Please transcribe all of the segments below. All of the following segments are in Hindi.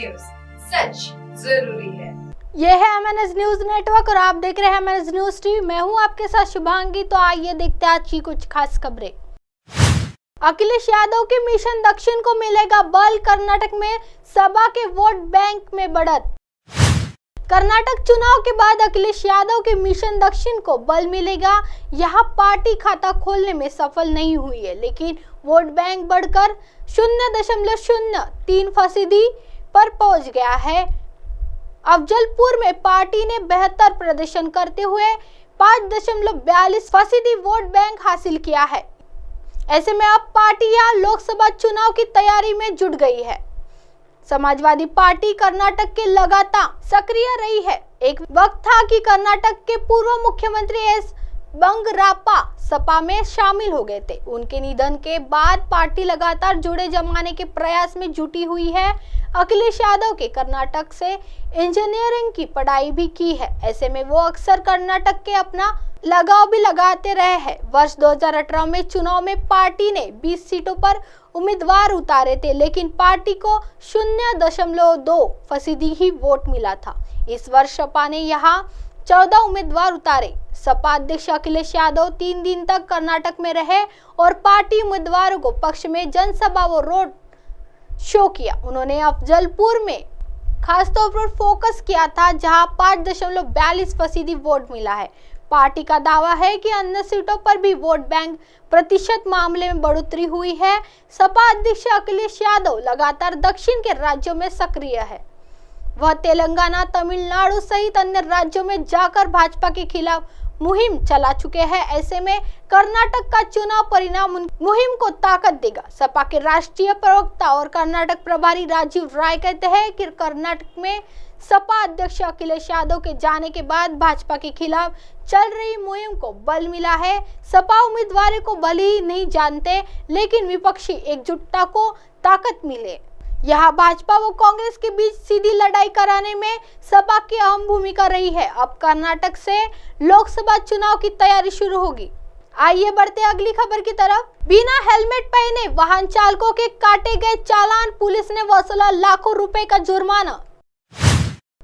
न्यूज, सच जरूरी है। यह है MNS न्यूज नेटवर्क और आप देख रहे हैं MNS न्यूज टीवी। मैं हूं आपके साथ शुभांगी। तो आइए देखते हैं आज की कुछ खास खबरें। अखिलेश यादव के मिशन दक्षिण को मिलेगा बल, कर्नाटक में सपा के वोट बैंक में बढ़त। कर्नाटक चुनाव के बाद अखिलेश यादव के मिशन दक्षिण को बल मिलेगा। यहां पार्टी खाता खोलने में सफल नहीं हुई है, लेकिन वोट बैंक बढ़कर 0.03% पर पहुंच गया है। अफजलपुर में पार्टी ने बेहतर प्रदर्शन करते हुए 5.42% वोट बैंक हासिल किया है। ऐसे में अब पार्टी यहां लोकसभा चुनाव की तैयारी में जुट गई है। समाजवादी पार्टी कर्नाटक के लगातार सक्रिय रही है। एक वक्त था कि कर्नाटक के पूर्व मुख्यमंत्री एस बंगराप्पा सपा में शामिल हो गए थे। उनके निधन के बाद पार्टी लगातार जुड़े जमाने के प्रयास में जुटी हुई है। अखिलेश यादव के कर्नाटक से इंजीनियरिंग की पढ़ाई भी की है। ऐसे में वो अक्सर कर्नाटक के अपना लगाव भी लगाते रहे हैं। वर्ष 2018 में चुनाव में पार्टी ने 20 सीटों पर उम्मीदवार उतारे थे, लेकिन पार्टी को 0.2% ही वोट मिला था। इस वर्ष सपा ने यहां 14 उम्मीदवार उतारे। सपा अध्यक्ष अखिलेश यादव 3 दिन तक कर्नाटक में रहे और पार्टी उम्मीदवारों को पक्ष में जनसभा व रोड शो किया। उन्होंने अफजलपुर में खासतौर पर फोकस किया था, जहां 5.42% वोट मिला है। पार्टी का दावा है कि अन्य सीटों पर भी वोट बैंक प्रतिशत मामले में बढ़ोतरी हुई है। सपा अध्यक्ष अखिलेश यादव लगातार दक्षिण के राज्यों में सक्रिय है। वह तेलंगाना, तमिलनाडु सहित अन्य राज्यों में जाकर भाजपा के खिलाफ मुहिम चला चुके हैं। ऐसे में कर्नाटक का चुनाव परिणाम मुहिम को ताकत देगा। सपा के राष्ट्रीय प्रवक्ता और कर्नाटक प्रभारी राजीव राय कहते हैं कि कर्नाटक में सपा अध्यक्ष अखिलेश यादव के जाने के बाद भाजपा के खिलाफ चल रही मुहिम को बल मिला है। सपा उम्मीदवारों को भले ही नहीं जानते, लेकिन विपक्षी एकजुटता को ताकत मिले। यहाँ भाजपा व कांग्रेस के बीच सीधी लड़ाई कराने में सपा की अहम भूमिका रही है। अब कर्नाटक से लोकसभा चुनाव की तैयारी शुरू होगी। आइए बढ़ते अगली खबर की तरफ। बिना हेलमेट पहने वाहन चालकों के काटे गए चालान, पुलिस ने वसूला लाखों रुपए का जुर्माना।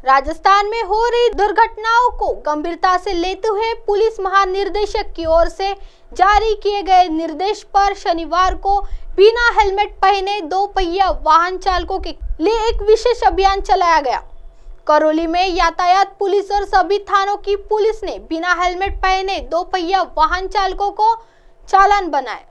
राजस्थान में हो रही दुर्घटनाओं को गंभीरता से लेते हुए पुलिस महानिर्देशक की ओर से जारी किए गए निर्देश पर शनिवार को बिना हेलमेट पहने 2 पहिया वाहन चालकों के लिए एक विशेष अभियान चलाया गया। करौली में यातायात पुलिस और सभी थानों की पुलिस ने बिना हेलमेट पहने 2 पहिया वाहन चालकों को चालान बनाए।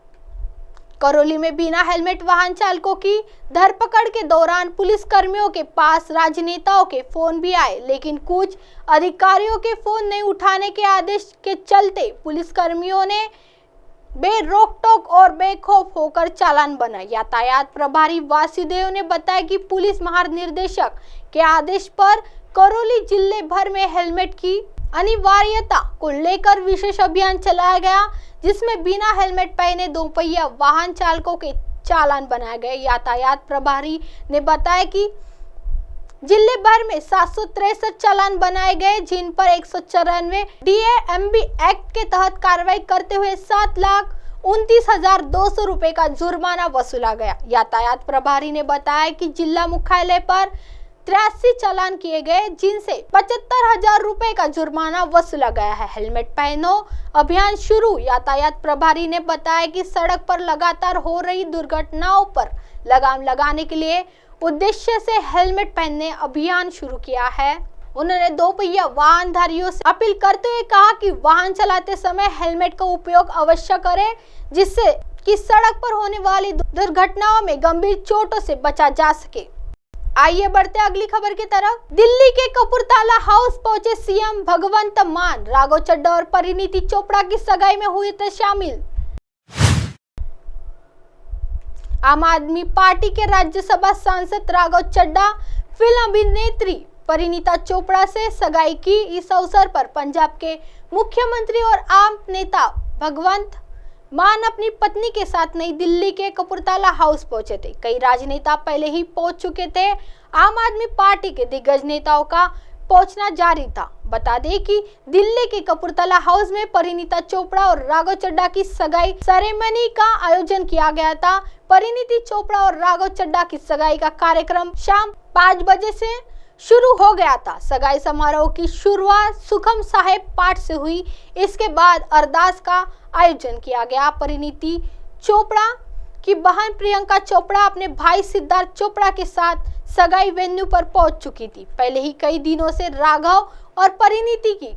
करौली में बिना हेलमेट वाहन चालकों की धरपकड़ के दौरान पुलिस कर्मियों के पास राजनेताओं के फोन भी आए, लेकिन कुछ अधिकारियों के फोन नहीं उठाने के आदेश के चलते पुलिस कर्मियों ने बेरोक टोक और बेखौफ होकर चालान बनाए। यातायात प्रभारी वासुदेव ने बताया कि पुलिस महानिर्देशक के आदेश पर करौली जिले भर में हेलमेट की अनिवार्यता को लेकर विशेष अभियान चलाया गया, जिसमें बिना हेलमेट पहने 2 पहिया वाहन चालकों के चालान बनाए गए। यातायात प्रभारी ने बताया कि जिले भर में 763 चालान बनाए गए, जिन पर 194 DAMB एक्ट के तहत कार्रवाई करते हुए 7,29,200 रुपए का जुर्माना वसूला गया। यातायात प्रभारी ने बताया कि जिला मुख्यालय पर 83 चालान किए गए, जिनसे 75,000 रुपए का जुर्माना वसूला गया है। हेलमेट पहनो अभियान शुरू। यातायात प्रभारी ने बताया कि सड़क पर लगातार हो रही दुर्घटनाओं पर लगाम लगाने के लिए उद्देश्य से हेलमेट पहनने अभियान शुरू किया है। उन्होंने 2 पहिया वाहनधारियों से अपील करते हुए कहा कि वाहन चलाते समय हेलमेट का उपयोग अवश्य करें, जिससे कि सड़क पर होने वाली दुर्घटनाओं में गंभीर चोटों से बचा जा सके। आइए बढ़ते अगली खबर की तरफ। दिल्ली के कपूरथला हाउस पहुंचे सीएम भगवंत मान, राघव चड्ढा और परिणीति चोपड़ा की सगाई में हुए थे शामिल। आम आदमी पार्टी के राज्यसभा सांसद राघव चड्ढा फिल्म अभिनेत्री परिणीता चोपड़ा से सगाई की। इस अवसर पर पंजाब के मुख्यमंत्री और आम नेता भगवंत मान अपनी पत्नी के साथ नई दिल्ली के कपूरथला हाउस पहुंचे थे। कई राजनेता पहले ही पहुंच चुके थे। आम आदमी पार्टी के दिग्गज नेताओं का पहुंचना जारी था। बता दें कि दिल्ली के कपूरथला हाउस में परिणीता चोपड़ा और राघव चड्ढा की सगाई सेरेमनी का आयोजन किया गया था। परिणीति चोपड़ा और राघव चड्ढा की सगाई का कार्यक्रम शाम 5 बजे से शुरू हो गया था। सगाई समारोह की शुरुआत सुखम साहेब पाठ से हुई। इसके बाद अरदास का आयोजन किया गया। परिणीति चोपड़ा की बहन प्रियंका चोपड़ा अपने भाई सिद्धार्थ चोपड़ा के साथ सगाई वेन्यू पर पहुंच चुकी थी। पहले ही कई दिनों से राघव और परिणीति की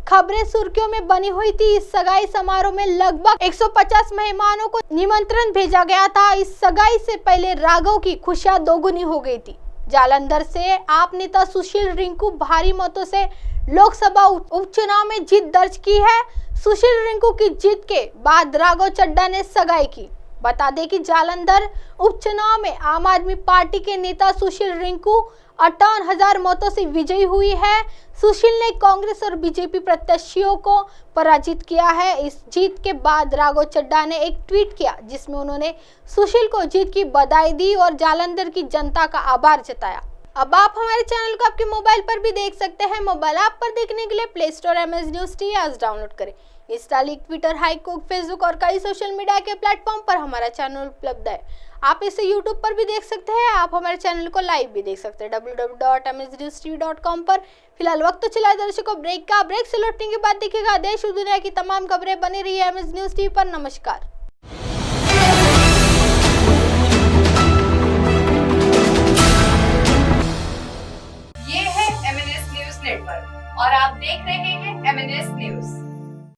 खबरें सुर्खियों में बनी हुई थी। इस सगाई समारोह में लगभग 150 मेहमानों को निमंत्रण भेजा गया था। इस सगाई से पहले राघव की खुशियां दोगुनी हो गई थी। जालंधर से आप नेता सुशील रिंकू भारी मतों से लोकसभा उपचुनाव में जीत दर्ज की है। सुशील रिंकू की जीत के बाद राघव चड्ढा ने सगाई की। बता दें कि जालंधर उपचुनाव में आम आदमी पार्टी के नेता सुशील रिंकू 58,000 मतों से विजयी हुई है। सुशील ने कांग्रेस और बीजेपी प्रत्याशियों को पराजित किया है। इस जीत के बाद राघव चड्ढा ने एक ट्वीट किया जिसमें उन्होंने सुशील को जीत की बधाई दी और जालंधर की जनता का आभार जताया। अब आप हमारे चैनल को आपके मोबाइल पर भी देख सकते हैं। मोबाइल ऐप पर देखने के लिए play store MS News TV आज डाउनलोड करें। इंस्टा, ट्विटर, हाईकुक, फेसबुक और कई सोशल मीडिया के प्लेटफॉर्म पर हमारा चैनल उपलब्ध है। आप इसे यूट्यूब पर भी देख सकते हैं। आप हमारे चैनल को लाइव भी देख सकते हैं www.msnewstv.com पर। फिलहाल वक्त तो चला दर्शकों ब्रेक का। ब्रेक से लौटने के बाद देखिएगा देश और दुनिया की तमाम खबरें। बनी रही है MS News TV पर। नमस्कार।